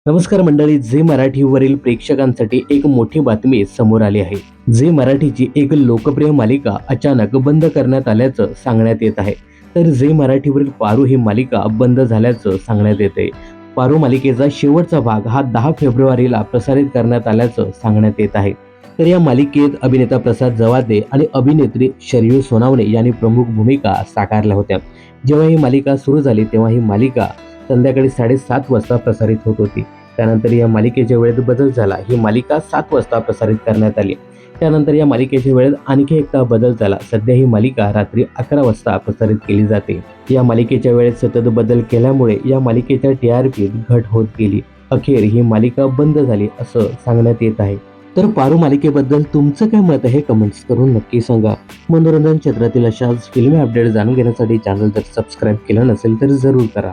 नमस्कार मंडळी, झी मराठीवरील प्रेक्षकांसाठी एक मोठी बातमी समोर आली आहे. झी मराठीची एक लोकप्रिय मालिका अचानक बंद करण्यात आल्याचं सांगण्यात येत आहे. तर झी मराठीवरील पारू ही मालिका बंद झाल्याचं सांगण्यात येते. पारू मालिकेचा शेवटचा भाग हा 10 फेब्रुवारीला प्रसारित करण्यात आल्याचं सांगण्यात येत आहे. तर या मालिकेत अभिनेता प्रसाद जवादे आणि अभिनेत्री शरयू सोनावणे यांनी प्रमुख भूमिका साकारल्या होत्या. जेव्हा ही मालिका सुरू झाली तेव्हा ही मालिका संध्याकाळी 7:30 वाजता प्रसारित होत होती. त्यानंतर या मालिकेच्या वेळेत बदल झाला. ही मालिका 7 वाजता प्रसारित करण्यात आली. त्यानंतर या मालिकेच्या वेळेत आणखी एकदा बदल झाला. सध्या ही मालिका रात्री 11 वाजता प्रसारित केली जाते. या मालिकेच्या वेळेत सतत बदल केल्यामुळे या मालिकेच्या TRPत घट होत गेली. अखेर ही मालिका बंद झाली असं सांगण्यात येत आहे. तर पारू मालिकेबद्दल तुमचं काय मत आहे कमेंट्स करून नक्की सांगा. मनोरंजन क्षेत्रातील अशाच फिल्मी अपडेट जाणून घेण्यासाठी चॅनल जर सबस्क्राईब केलं नसेल तर जरूर करा.